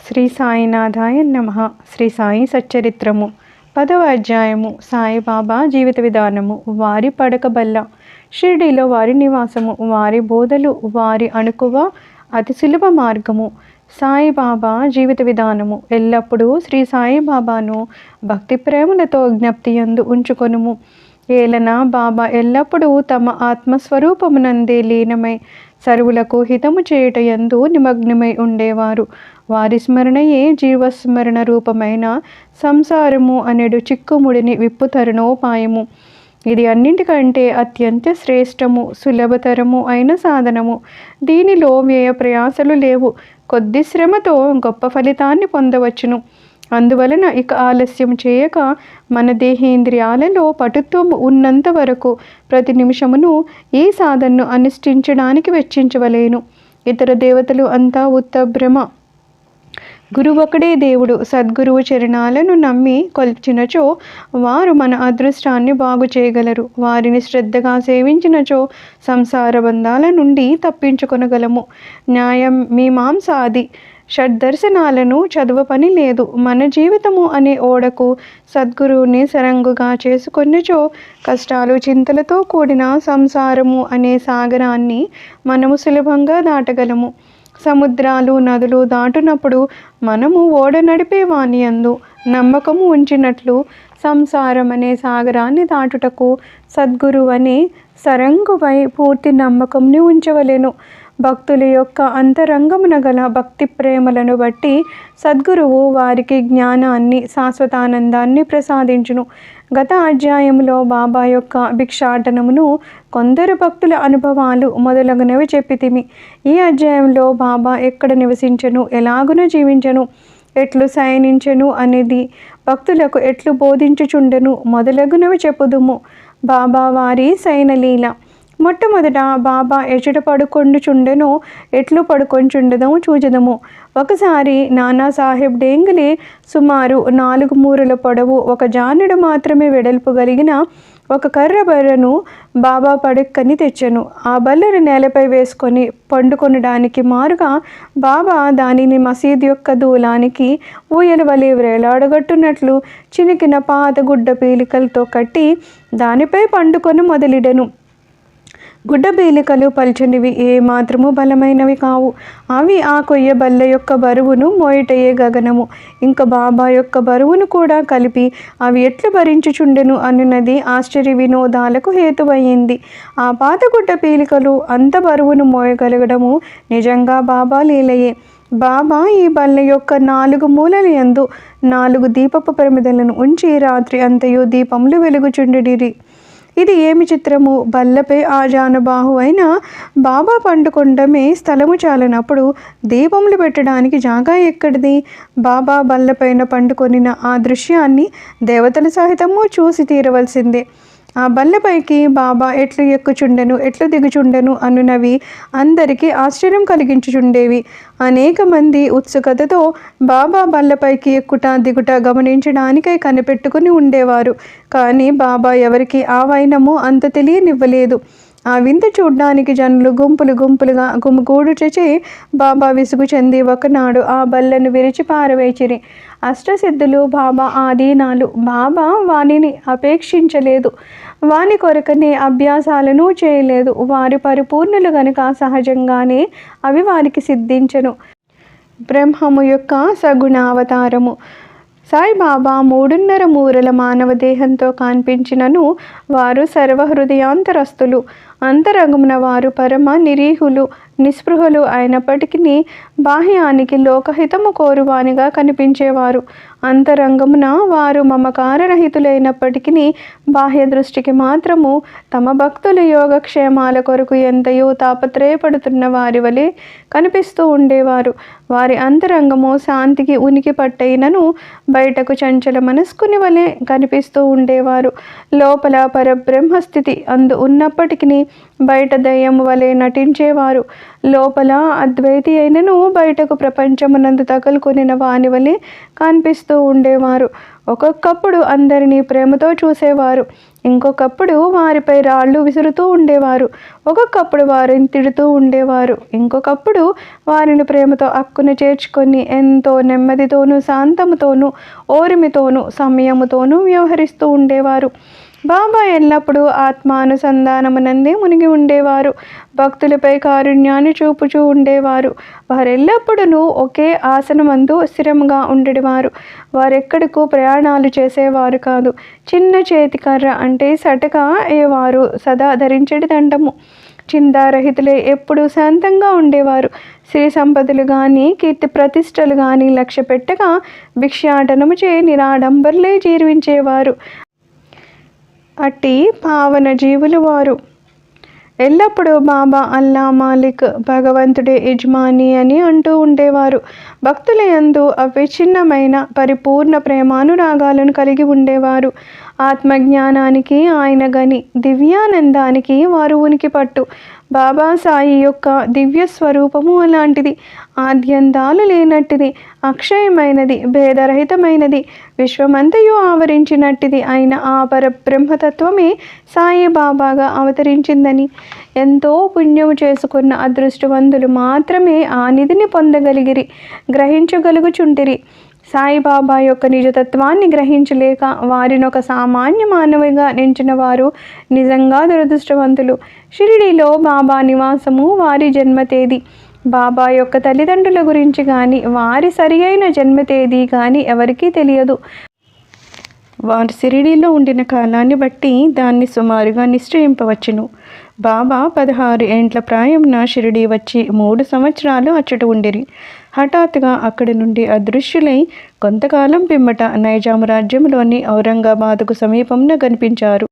శ్రీ సాయినాథాయ నమః. శ్రీ సాయి సచ్చరిత్రము 10వ అధ్యాయము. సాయిబాబా జీవిత విధానము. వారి పడక బల్ల. షిరిడీలో వారి నివాసము, వారి బోధలు, వారి అణుకువ, అతి సులభ మార్గము. సాయిబాబా జీవిత విధానము. ఎల్లప్పుడూ శ్రీ సాయిబాబాను భక్తి ప్రేమలతో జ్ఞప్తియందు ఉంచుకొనుము. ఏలన బాబా ఎల్లప్పుడూ తమ ఆత్మస్వరూపమునందే లీనమై సర్వులకు హితము చేయుట యందు నిమగ్నమై ఉండేవారు. వారి స్మరణయే జీవస్మరణ రూపమైన సంసారము అనేడు చిక్కుముడిని విప్పుతరుణోపాయము. ఇది అన్నింటికంటే అత్యంత శ్రేష్టము, సులభతరము అయిన సాధనము. దీనిలో వ్యయ ప్రయాసలు లేవు. కొద్ది శ్రమతో గొప్ప ఫలితాన్ని పొందవచ్చును. అందువలన ఇక ఆలస్యం చేయక మన దేహేంద్రియాలలో పటుత్వం ఉన్నంత వరకు ప్రతి నిమిషమును ఈ సాధనను అనుష్ఠించడానికి వెచ్చించవలేను. ఇతర దేవతలు అంతా ఉత్త భ్రమ. గురువు ఒకడే దేవుడు. సద్గురువు చరణాలను నమ్మి కొల్చినచో వారు మన అదృష్టాన్ని బాగు చేయగలరు. వారిని శ్రద్ధగా సేవించినచో సంసార బంధాల నుండి తప్పించుకొనగలము. న్యాయం మీమాంసాది షడ్దర్శనాలను చదువ పని లేదు. మన జీవితము అనే ఓడకు సద్గురువుని సరంగుగా చేసుకొనిచో కష్టాలు చింతలతో కూడిన సంసారము అనే సాగరాన్ని మనము సులభంగా దాటగలము. సముద్రాలు నదులు దాటునప్పుడు మనము ఓడ నడిపే వాని యందు నమ్మకము ఉంచినట్లు సంసారం అనే సాగరాన్ని దాటుటకు సద్గురువనే సరంగుపై పూర్తి నమ్మకంని ఉంచవలెను. భక్తుల యొక్క అంతరంగమున గల భక్తి ప్రేమలను బట్టి సద్గురువు వారికి జ్ఞానాన్ని, శాశ్వతానందాన్ని ప్రసాదించును. గత అధ్యాయంలో బాబా యొక్క భిక్షాటనమును, కొందరు భక్తుల అనుభవాలు మొదలగునవి చెప్పితిమి. ఈ అధ్యాయంలో బాబా ఎక్కడ నివసించను, ఎలాగున జీవించను, ఎట్లు శయనించెను అనేది, భక్తులకు ఎట్లు బోధించుచుండెను మొదలగునవి చెప్పుదుము. బాబా వారి శయనలీల. మొట్టమొదట బాబా ఎచట పడుకొండుచుండెనో ఎట్లు పడుకొంచుండదో చూచెదము. ఒకసారి నానాసాహెబ్ డేంగలే సుమారు 4 మూరల పొడవు, 1 జానుడు మాత్రమే వెడల్పు కలిగిన ఒక కర్ర బర్రను బాబా పడెక్కని తెచ్చెను. ఆ బల్లను నేలపై వేసుకొని పండుకొనడానికి మారుగా బాబా దానిని మసీదు యొక్క దూలానికి ఊయల వలె వ్రేలాడగట్టునట్లు చినికిన పాత గుడ్డ పీలికలతో కట్టి దానిపై పండుకొని మొదలిడెను. గుడ్డ పీలికలు పల్చనివి, ఏ మాత్రము బలమైనవి కావు. అవి ఆ కొయ్య బల్ల యొక్క బరువును మోయటయే గగనము. ఇంకా బాబా యొక్క బరువును కూడా కలిపి అవి ఎట్లు భరించుచుండెను అనున్నది ఆశ్చర్య వినోదాలకు హేతువయ్యింది. ఆ పాత గుడ్డ పీలికలు అంత బరువును మోయగలగడము నిజంగా బాబా లీలయే. బాబా ఈ బల్ల యొక్క 4 మూలల యందు 4 దీపపు ప్రమిదలను ఉంచి రాత్రి అంతయు దీపములు వెలుగుచుండిరి. ఇది ఏమి చిత్రము! బల్లపై ఆజానుబాహు అయిన బాబా పండుకొండమే స్థలము చాలనప్పుడు దీపములు పెట్టడానికి జాగా ఎక్కడిది? బాబా బల్లపైన పండుకొనిన ఆ దృశ్యాన్ని దేవతలు సహితము చూసి తీరవలసిందే. ఆ బల్లపైకి బాబా ఎట్లు ఎక్కుచుండెను, ఎట్లు దిగుచుండెను అనునవి అందరికీ ఆశ్చర్యం కలిగించుచుండేవి. అనేక మంది ఉత్సుకతతో బాబా బల్లపైకి ఎక్కుట దిగుట గమనించడానికై కనిపెట్టుకుని ఉండేవారు. కానీ బాబా ఎవరికి ఆ వైనము అంత తెలియనివ్వలేదు. ఆ వింత చూడ్డానికి జనులు గుంపులు గుంపులుగా గుమిగూడుటచే బాబా విసుగు చెంది ఒకనాడు ఆ బల్లను విరిచి పారవేచిరి. అష్టసిద్ధులు బాబా ఆధీనాలు. బాబా వానిని అపేక్షించలేదు. వాని కొరకనే అభ్యాసాలను చేయలేదు. వారి పరిపూర్ణులు గనుక సహజంగానే అవి వారికి సిద్ధించెను. బ్రహ్మము యొక్క సగుణావతారము. సాయిబాబా 3.5 మూరల మానవ దేహంతో కనిపించినను వారు సర్వహృదయాంతరస్తులు. అంతరంగమున వారు పరమ నిరీహులు, నిస్పృహలు అయినప్పటికీ బాహ్యానికి లోకహితము కోరువానిగా కనిపించేవారు. అంతరంగమున వారు మమకారరహితులైనప్పటికీ బాహ్య దృష్టికి మాత్రము తమ భక్తుల యోగక్షేమాల కొరకు ఎంతయో తాపత్రయపడుతున్న వారి వలె కనిపిస్తూ ఉండేవారు. వారి అంతరంగము శాంతికి ఉనికి పట్టైనను బయటకు చంచల మనస్కుని వలె కనిపిస్తూ ఉండేవారు. లోపల పరబ్రహ్మస్థితి అందు ఉన్నప్పటికీ బయట దయ్యము వలె నటించేవారు. లోపల అద్వైతి అయినను బయటకు ప్రపంచమునందు తగులుకొనిన వాని వలె కనిపిస్తూ ఉండేవారు. ఒక్కొక్కప్పుడు అందరినీ ప్రేమతో చూసేవారు, ఇంకొకప్పుడు వారిపై రాళ్ళు విసురుతూ ఉండేవారు. ఒక్కొక్కప్పుడు వారిని తిడుతూ ఉండేవారు, ఇంకొకప్పుడు వారిని ప్రేమతో అక్కున చేర్చుకొని ఎంతో నెమ్మదితోనూ శాంతముతోనూ ఓరిమితోనూ సంయముతోనూ వ్యవహరిస్తూ ఉండేవారు. బాబా ఎల్లప్పుడూ ఆత్మానుసంధానమునందే మునిగి ఉండేవారు. భక్తులపై కారుణ్యాన్ని చూపుచూ ఉండేవారు. వారెల్లప్పుడూ ఒకే ఆసనమందు స్థిరంగా ఉండేవారు. వారెక్కడకు ప్రయాణాలు చేసేవారు కాదు. చిన్న చేతికర్ర అంటే సటక వారు సదా ధరించడి దండము. చింతారహితులే ఎప్పుడూ శాంతంగా ఉండేవారు. శ్రీ సంపదలు కానీ కీర్తి ప్రతిష్టలు కానీ లక్ష్య పెట్టగా భిక్షాటనము చే నిరాడంబర్లే జీవించేవారు. అట్టి పావన జీవులు వారు. ఎల్లప్పుడూ బాబా అల్లా మాలిక్, భగవంతుడే యజమాని అని అంటూ ఉండేవారు. భక్తుల యందు అవిచ్ఛిన్నమైన పరిపూర్ణ ప్రేమానురాగాలను కలిగి ఉండేవారు. ఆత్మజ్ఞానానికి ఆయన గని, దివ్యానందానికి వారు ఉనికి పట్టు. బాబా సాయి యొక్క దివ్య స్వరూపము అలాంటిది, ఆద్యంతాలు లేనట్టిది, అక్షయమైనది, భేదరహితమైనది, విశ్వమంతయు ఆవరించినట్టిది అయిన ఆ పరబ్రహ్మతత్వమే సాయి బాబాగా అవతరించిందని ఎంతో పుణ్యము చేసుకున్న అదృష్టవంతులు మాత్రమే ఆ నిధిని పొందగలిగిరి, గ్రహించగలుగుచుంటిరి. సాయిబాబా యొక్క నిజతత్వాన్ని గ్రహించలేక వారినొక సామాన్య మానవుగా నెంచిన వారు నిజంగా దురదృష్టవంతులు. షిరిడీలో బాబా నివాసము, వారి జన్మ తేదీ, బాబా యొక్క తల్లిదండ్రుల గురించి కానీ వారి సరి అయిన జన్మ తేదీ కానీ ఎవరికీ తెలియదు. వారు షిరిడీలో ఉండిన కాలాన్ని బట్టి దాన్ని సుమారుగా నిశ్చయింపవచ్చును. బాబా 16 ఏండ్ల ప్రాయంన షిరిడీ వచ్చి 3 సంవత్సరాలు అచ్చట ఉండిరి. హఠాత్తుగా అక్కడి నుండి అదృశ్యులై కొంతకాలం పిమ్మట నైజాం రాజ్యంలోని ఔరంగాబాదుకు సమీపంలో కనిపించారు.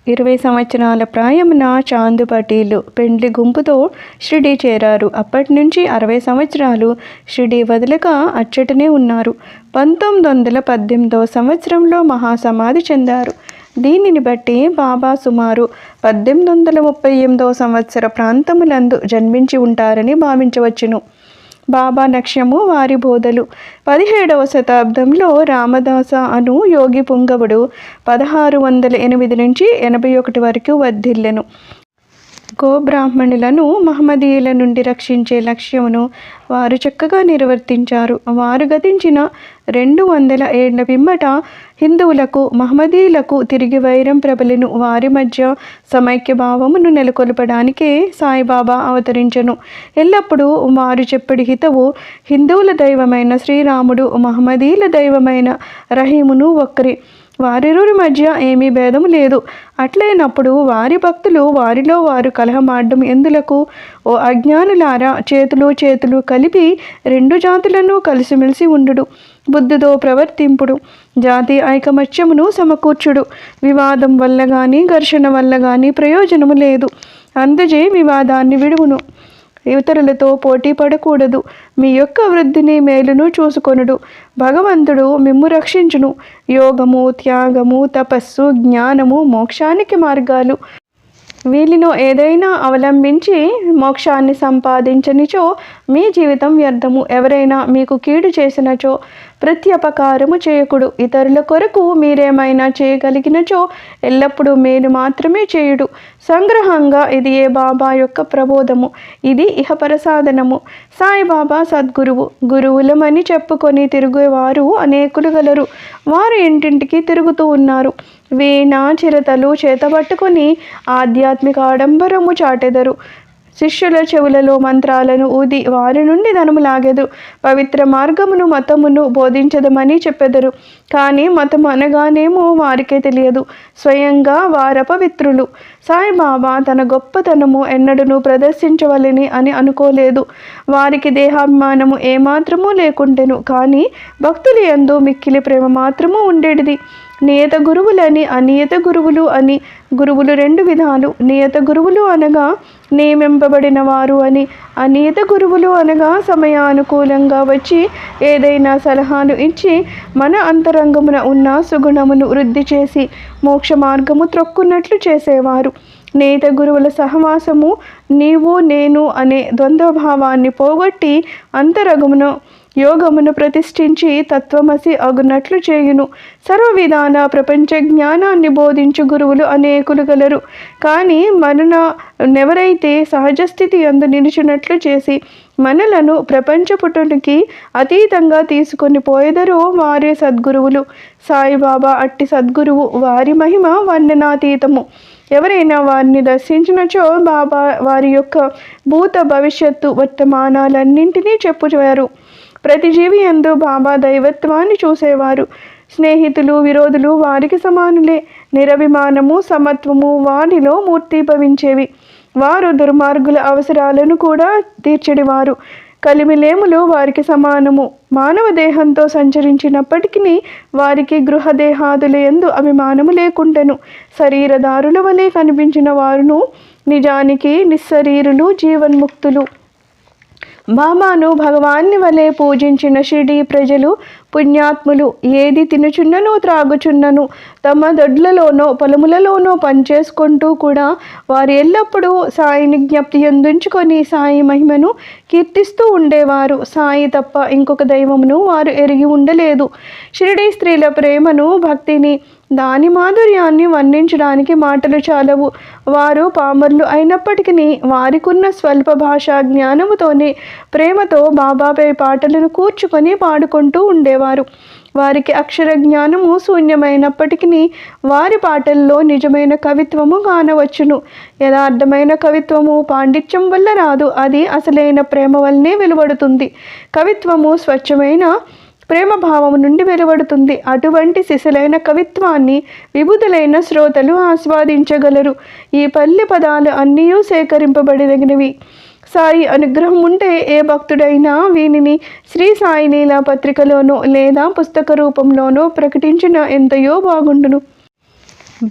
20 సంవత్సరాల ప్రాయమున చాందు పటీలు పెండ్లి గుంపుతో షిరిడీ చేరారు. అప్పటి నుంచి 60 సంవత్సరాలు షిరిడీ వదలక అచ్చటనే ఉన్నారు. 1918వ సంవత్సరంలో మహాసమాధి చెందారు. దీనిని బట్టి బాబా సుమారు 1838వ సంవత్సర ప్రాంతములందు జన్మించి ఉంటారని భావించవచ్చును. బాబా లక్ష్యము, వారి బోధలు. 17వ శతాబ్దంలో రామదాస అను యోగి పుంగవుడు 1608 నుంచి 81 వరకు వర్ధిల్లెను. గోబ్రాహ్మణులను మహమ్మదీయుల నుండి రక్షించే లక్ష్యమును వారు చక్కగా నిర్వర్తించారు. వారు గతించిన 200 ఏళ్ల పిమ్మట హిందువులకు మహమ్మదీయులకు తిరిగి వైరం ప్రబలెను. వారి మధ్య సమైక్య భావమును నెలకొల్పడానికే సాయిబాబా అవతరించెను. ఎల్లప్పుడూ వారు చెప్పడి హితవు, హిందువుల దైవమైన శ్రీరాముడు, మహమ్మదీయుల దైవమైన రహీమును ఒక్కరే. వారిరువురి మధ్య ఏమీ భేదము లేదు. అట్లయినప్పుడు వారి భక్తులు వారిలో వారు కలహమాడడం ఎందులకు? ఓ అజ్ఞానులారా, చేతులు కలిపి 2 జాతులను కలిసిమెలిసి ఉండుడు, బుద్ధితో ప్రవర్తింపుడు, జాతి ఐకమత్యమును సమకూర్చుడు. వివాదం వల్ల కానీ ఘర్షణ వల్ల కానీ ప్రయోజనము లేదు. అందుచే వివాదాన్ని విడువును. ఇతరులతో పోటీ పడకూడదు. మీ యొక్క వృద్ధిని మేలును చూసుకొనుడు. భగవంతుడు మిమ్ము రక్షించును. యోగము, త్యాగము, తపస్సు, జ్ఞానము మోక్షానికి మార్గాలు. వీటిలో ఏదైనా అవలంబించి మోక్షాన్ని సంపాదించనిచో మీ జీవితం వ్యర్థము. ఎవరైనా మీకు కీడు చేసినచో ప్రత్యుపకారము చేయకుడు. ఇతరుల కొరకు మీరేమైనా చేయగలిగినచో ఎల్లప్పుడూ మేలు మాత్రమే చేయుడు. సంగ్రహంగా ఇది ఏ బాబా యొక్క ప్రబోధము. ఇది ఇహపర సాధనము. సాయిబాబా సద్గురువు. గురువులమని చెప్పుకొని తిరిగేవారు అనేకులు గలరు. వారు ఇంటింటికి తిరుగుతూ ఉన్నారు. వీణ చిరతలు చేతబట్టుకొని ఆధ్యాత్మిక ఆడంబరము చాటెదరు. శిష్యుల చెవులలో మంత్రాలను ఊది వారి నుండి ధనము లాగెదు. పవిత్ర మార్గమును మతమును బోధించదమని చెప్పెదరు. కానీ మతము అనగానేమో వారికే తెలియదు. స్వయంగా వారపవిత్రులు. సాయిబాబా తన గొప్పతనము ఎన్నడూ ప్రదర్శించవలని అని అనుకోలేదు. వారికి దేహాభిమానము ఏమాత్రమూ లేకుండెను. కానీ భక్తుల యందు మిక్కిలి ప్రేమ మాత్రము ఉండేటిది. నియత గురువులని అనియత గురువులు అని. గురువులు 2 విధాలు. నియత గురువులు అనగా నియమింపబడిన వారు అని. అనియత గురువులు అనగా సమయానుకూలంగా వచ్చి ఏదైనా సలహాలు ఇచ్చి మన అంతరంగమున ఉన్న సుగుణమును వృద్ధి చేసి మోక్ష మార్గము త్రొక్కున్నట్లు చేసేవారు. నేత గురువుల సహవాసము నీవు నేను అనే ద్వంద్వభావాన్ని పోగొట్టి అంతరగమును యోగమును ప్రతిష్ఠించి తత్వమసి అగునట్లు చేయును. సర్వవిధాన ప్రపంచ జ్ఞానాన్ని బోధించు గురువులు అనేకులు గలరు. కానీ మననెవరైతే సహజస్థితి యందు నిలిచినట్లు చేసి మనలను ప్రపంచపుటునికి అతీతంగా తీసుకొని పోయేదరో వారే సద్గురువులు. సాయిబాబా అట్టి సద్గురువు. వారి మహిమ వర్ణనాతీతము. ఎవరైనా వారిని దర్శించినచో బాబా వారి యొక్క భూత భవిష్యత్తు వర్తమానాలన్నింటినీ చెప్పువారు. ప్రతి జీవి యందు బాబా దైవత్వాన్ని చూసేవారు. స్నేహితులు విరోధులు వారికి సమానులే. నిరభిమానము సమత్వము వారిలో మూర్తిభవించేవి. వారు దుర్మార్గుల అవసరాలను కూడా తీర్చెడివారు. కలిమిలేములు వారికి సమానము. మానవ దేహంతో సంచరించినప్పటికీ వారికి గృహదేహాదుల యందు అభిమానము లేకుండెను. శరీరదారుల వలె కనిపించిన వారును నిజానికి నిస్శరీరులు, జీవన్ముక్తులు. బాబాను భగవాన్ని వలె పూజించిన షిరిడీ ప్రజలు పుణ్యాత్ములు. ఏది తినుచున్నను త్రాగుచున్నను తమ దొడ్లలోనో పొలములలోనో పనిచేసుకుంటూ కూడా వారు ఎల్లప్పుడూ సాయిని జ్ఞప్తి ఎందుంచుకొని సాయి మహిమను కీర్తిస్తూ ఉండేవారు. సాయి తప్ప ఇంకొక దైవమును వారు ఎరిగి ఉండలేదు. షిరిడీ స్త్రీల ప్రేమను, భక్తిని, దాని మాధుర్యాన్ని వర్ణించడానికి మాటలు చాలవు. వారు పామరులు అయినప్పటికీ వారికున్న స్వల్ప భాషా జ్ఞానముతోనే ప్రేమతో బాబాపై పాటలను కూర్చుకొని పాడుకుంటూ ఉండేవారు. వారికి అక్షర జ్ఞానము శూన్యమైనప్పటికీ వారి పాటల్లో నిజమైన కవిత్వము కానవచ్చును. యథార్థమైన కవిత్వము పాండిత్యం వల్ల రాదు. అది అసలైన ప్రేమ వల్లనే వెలువడుతుంది. కవిత్వము స్వచ్ఛమైన ప్రేమ భావము నుండి వెలువడుతుంది. అటువంటి సిసలైన కవిత్వాన్ని విభుదులైన శ్రోతలు ఆస్వాదించగలరు. ఈ పల్లె పదాలు అన్నీ సేకరింపబడినవి. సాయి అనుగ్రహం ఉంటే ఏ భక్తుడైనా వీనిని శ్రీ సాయి లీలా పత్రికలోనో లేదా పుస్తక రూపంలోనో ప్రకటించిన ఎంతయో బాగుండును.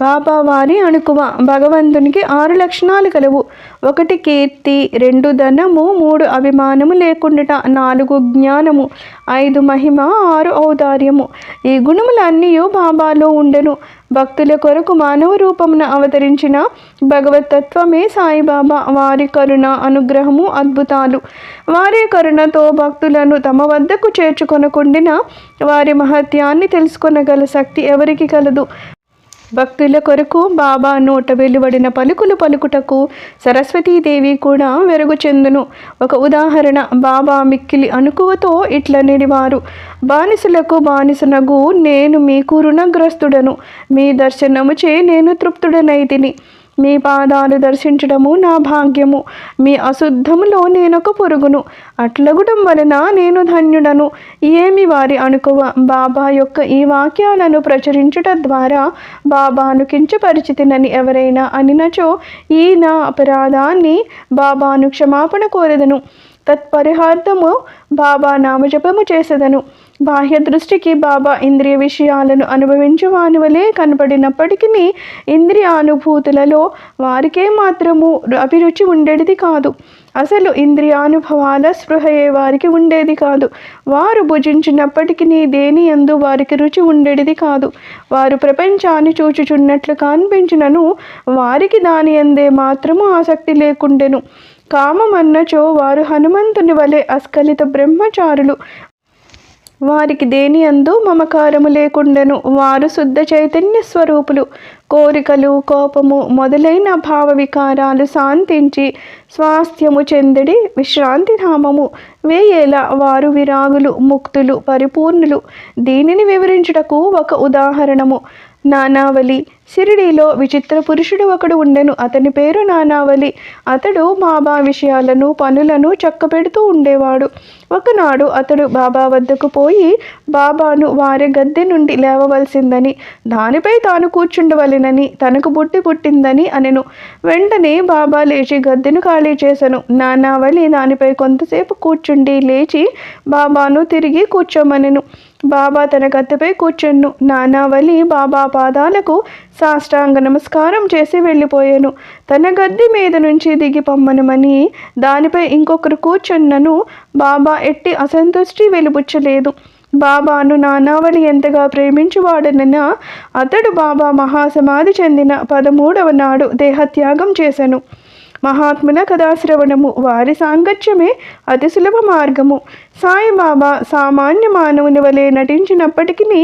బాబా వారి అణుకువ. భగవంతునికి 6 లక్షణాలు కలవు. 1 కీర్తి, 2 ధనము, 3 అభిమానము లేకుండుట, 4 జ్ఞానము, 5 మహిమ, 6 ఔదార్యము. ఈ గుణములన్నీ బాబాలో ఉండెను. భక్తుల కొరకు మానవ రూపమున అవతరించిన భగవతత్వమే సాయిబాబా. వారి కరుణ, అనుగ్రహము అద్భుతాలు. వారి కరుణతో భక్తులను తమ వద్దకు చేర్చుకొనకుండిన వారి మహత్యాన్ని తెలుసుకొనగల శక్తి ఎవరికి కలదు? భక్తుల కొరకు బాబా నోట వెలువడిన పలుకులు పలుకుటకు సరస్వతీదేవి కూడా వెరుగు చెందును. ఒక ఉదాహరణ. బాబా మిక్కిలి అనుకువతో ఇట్ల నిడివారు: బానిసలకు బానిసనగు నేను మీకు రుణగ్రస్తుడను. మీ దర్శనముచే నేను తృప్తుడనైతిని. మీ పాదాలు దర్శించడము నా భాగ్యము. మీ అశుద్ధములో నేనొక పురుగును. అట్లగుటం వలన నేను ధన్యుడను. ఏమి వారి అనుకువ. బాబా యొక్క ఈ వాక్యాలను ప్రచురించుట ద్వారా బాబాను కించపరిచితినని ఎవరైనా అనినచో ఈ నా అపరాధాన్ని బాబాను క్షమాపణ కోరెదను. తత్పరిహార్థము బాబా నామజపము చేసేదను. బాహ్య దృష్టికి బాబా ఇంద్రియ విషయాలను అనుభవించు వాని వలె కనపడినప్పటికీ ఇంద్రియానుభూతులలో వారికే మాత్రము అభిరుచి ఉండేది కాదు. అసలు ఇంద్రియానుభవాల స్పృహయే వారికి ఉండేది కాదు. వారు భుజించినప్పటికీ దేని యందు వారికి రుచి ఉండేది కాదు. వారు ప్రపంచాన్ని చూచుచున్నట్లు కనిపించినను వారికి దాని యందే మాత్రము ఆసక్తి లేకుండెను. కామమన్నచో వారు హనుమంతుని వలె అస్ఖలిత బ్రహ్మచారులు. వారికి దేని యందు మమకారము లేకుండెను. వారు శుద్ధ చైతన్య స్వరూపులు. కోరికలు, కోపము మొదలైన భావ వికారాలు శాంతించి స్వాస్థ్యము చెందడి విశ్రాంతి ధామము. వేయేలా వారు విరాగులు, ముక్తులు, పరిపూర్ణులు. దీనిని వివరించుటకు ఒక ఉదాహరణము. నానావళి. షిరిడీలో విచిత్ర పురుషుడు ఒకడు ఉండెను. అతని పేరు నానావళి. అతడు బాబా విషయాలను, పనులను చక్కబెడుతూ ఉండేవాడు. ఒకనాడు అతడు బాబా వద్దకు పోయి బాబాను వారి గద్దె నుండి లేవవలసిందని, దానిపై తాను కూర్చుండవలెనని, తనకు బుట్టి పుట్టిందని అనెను. వెంటనే బాబా లేచి గద్దెను ఖాళీ చేసెను. నానావళి దానిపై కొంతసేపు కూర్చుండి లేచి బాబాను తిరిగి కూర్చోమనెను. బాబా తన గద్దెపై కూర్చున్ను. నానావళి బాబా పాదాలకు సాష్టాంగ నమస్కారం చేసి వెళ్ళిపోయాను. తన గద్దె మీద నుంచి దిగి పొమ్మనమని దానిపై ఇంకొకరు కూర్చున్నను బాబా ఎట్టి అసంతుష్టి వెలుబుచ్చలేదు. బాబాను నానావళి ఎంతగా ప్రేమించువాడనన్నా అతడు బాబా మహాసమాధి చెందిన 13వ నాడు దేహత్యాగం చేశాను. మహాత్ముల కథాశ్రవణము, వారి సాంగత్యమే అతి సులభ మార్గము. సాయిబాబా సామాన్య మానవుని వలె నటించినప్పటికీ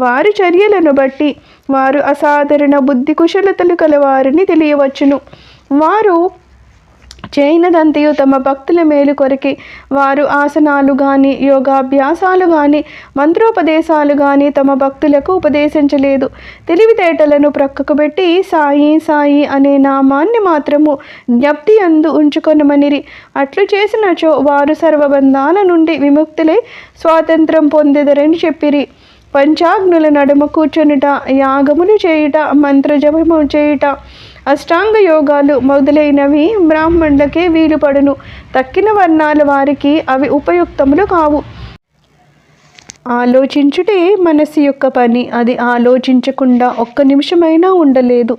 వారి చర్యలను బట్టి వారు అసాధారణ బుద్ధి కుశలతలు కలవారని తెలియవచ్చును. వారు చేయనదంతయు తమ భక్తుల మేలు కొరకే. వారు ఆసనాలు కానీ యోగాభ్యాసాలు కానీ మంత్రోపదేశాలు కానీ తమ భక్తులకు ఉపదేశించలేదు. తెలివితేటలను ప్రక్కకు పెట్టి సాయి సాయి అనే నామాన్ని మాత్రము జ్ఞప్తి అందు ఉంచుకొనమనిరి. అట్లు చేసినచో వారు సర్వబంధాల నుండి విముక్తులై స్వాతంత్రం పొందెదరని చెప్పిరి. పంచాగ్నుల నడుమ కూర్చొనుట, యాగములు చేయుట, మంత్రజపము చేయుట, అష్టాంగ యోగాలు మొదలైనవి బ్రాహ్మణులకే వీలుపడును. తక్కిన వర్ణాల వారికి అవి ఉపయుక్తములు కావు. ఆలోచించుటే మనస్సు యొక్క పని. అది ఆలోచించకుండా ఒక్క నిమిషమైనా ఉండలేదు.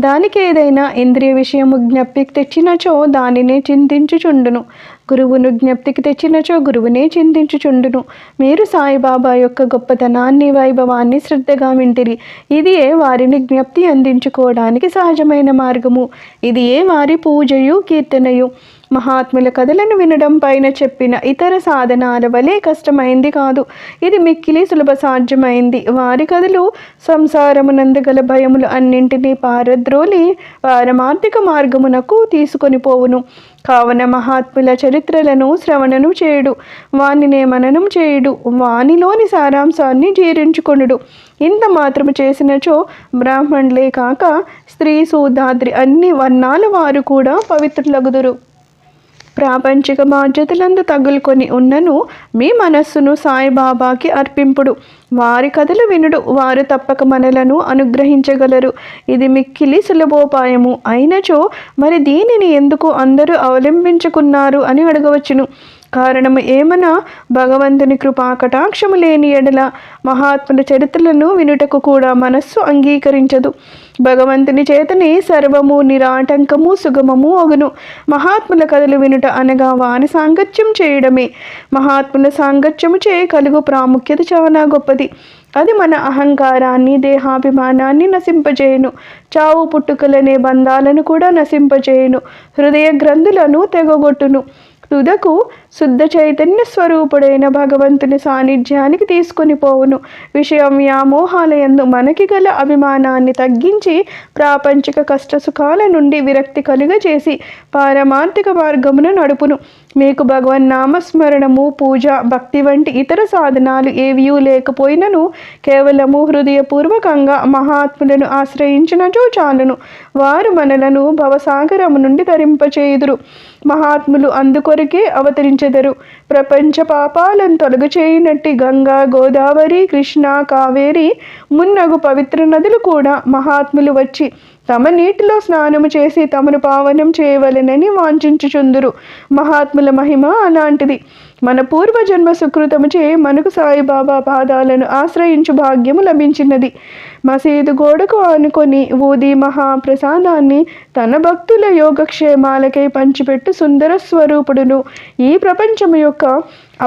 దానికి ఏదైనా ఇంద్రియ విషయము జ్ఞప్తికి తెచ్చినచో దానినే చింతించుచుండును. గురువును జ్ఞప్తికి తెచ్చినచో గురువునే చింతించుచుండును. మీరు సాయిబాబా యొక్క గొప్పతనాన్ని, వైభవాన్ని శ్రద్ధగా వింటిరి. ఇదియే వారిని జ్ఞప్తి అందించుకోవడానికి సహజమైన మార్గము. ఇదియే వారి పూజయు కీర్తనయు. మహాత్ముల కథలను వినడం పైన చెప్పిన ఇతర సాధనాల వలె కష్టమైంది కాదు. ఇది మిక్కిలి సులభ సాధ్యమైంది. వారి కథలు సంసారమునందుగల భయములు అన్నింటినీ పారద్రోలి పారమార్థిక మార్గమునకు తీసుకొని పోవును. కావున మహాత్ముల చరిత్రలను శ్రవణను చేయుడు, వానినే మననం చేయుడు, వానిలోని సారాంశాన్ని జీర్ణించుకొనుడు. ఇంత మాత్రము చేసినచో బ్రాహ్మణులే కాక స్త్రీ, శూద్రాది అన్ని వర్ణాల వారు కూడా పవిత్రులగుదురు. ప్రాపంచిక బాధ్యతలందు తగులుకొని ఉన్నను మీ మనస్సును సాయిబాబాకి అర్పింపుడు. వారి కథలు వినుడు, వారు తప్పక మనలను అనుగ్రహించగలరు. ఇది మిక్కిలి సులభోపాయము. అయినచో మరి దీనిని ఎందుకు అందరూ అవలంబించుకున్నారు అని అడగవచ్చును. కారణము ఏమనా భగవంతుని కృపా కటాక్షము లేని ఎడల మహాత్ముల చరిత్రలను వినుటకు కూడా మనస్సు అంగీకరించదు. భగవంతుని చేతనే సర్వము నిరాటంకము సుగమము అగును. మహాత్ముల కథలు వినుట అనగా వారి సాంగత్యం చేయడమే. మహాత్ముల సాంగత్యము చే కలుగు ప్రాముఖ్యత చాలా గొప్పది. అది మన అహంకారాన్ని, దేహాభిమానాన్ని నశింపజేయును. చావు పుట్టుకలనే బంధాలను కూడా నశింపజేయును. హృదయ గ్రంథులను తెగగొట్టును. తుదకు శుద్ధ చైతన్య స్వరూపుడైన భగవంతుని సాన్నిధ్యానికి తీసుకొని పోవును. విషయం వ్యామోహాలయందు మనకి గల అభిమానాన్ని తగ్గించి ప్రాపంచిక కష్ట సుఖాల నుండి విరక్తి కలుగజేసి పారమార్థిక మార్గమును నడుపును. మీకు భగవన్ నామస్మరణము, పూజ, భక్తి వంటి ఇతర సాధనాలు ఏవియూ లేకపోయినను కేవలము హృదయపూర్వకంగా మహాత్ములను ఆశ్రయించినచో చాలును. వారు మనలను భవసాగరము నుండి తరింపచేయుదురు. మహాత్ములు అందుకొరకే అవతరించెదరు. ప్రపంచ పాపాలను తొలగచేయునట్టి గంగా, గోదావరి, కృష్ణ, కావేరి మున్నగు పవిత్ర నదులు కూడా మహాత్ములు వచ్చి తమ నీటిలో స్నానము చేసి తమను పావనం చేయవలెనని వాంఛించుచుందురు. మహాత్ముల మహిమ అలాంటిది. మన పూర్వజన్మ సుకృతముచే మనకు సాయిబాబా పాదాలను ఆశ్రయించు భాగ్యము లభించినది. మసీదు గోడకు ఆనుకొని ఊది మహాప్రసాదాన్ని తన భక్తుల యోగక్షేమాలకై పంచిపెట్టు సుందర స్వరూపుడును, ఈ ప్రపంచము యొక్క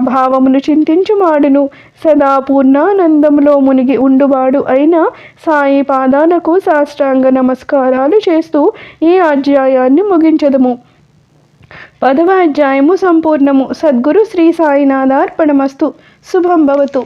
అభావమును చింతించుమాడును, సదా పూర్ణానందములో మునిగి ఉండువాడు అయిన సాయి పాదాలకు సాష్టాంగ నమస్కారాలు చేస్తూ ఈ అధ్యాయాన్ని ముగించదము. 10వ అధ్యాయము సంపూర్ణము. సద్గురు శ్రీ సాయినాథార్పణమస్తు. శుభం భవతు.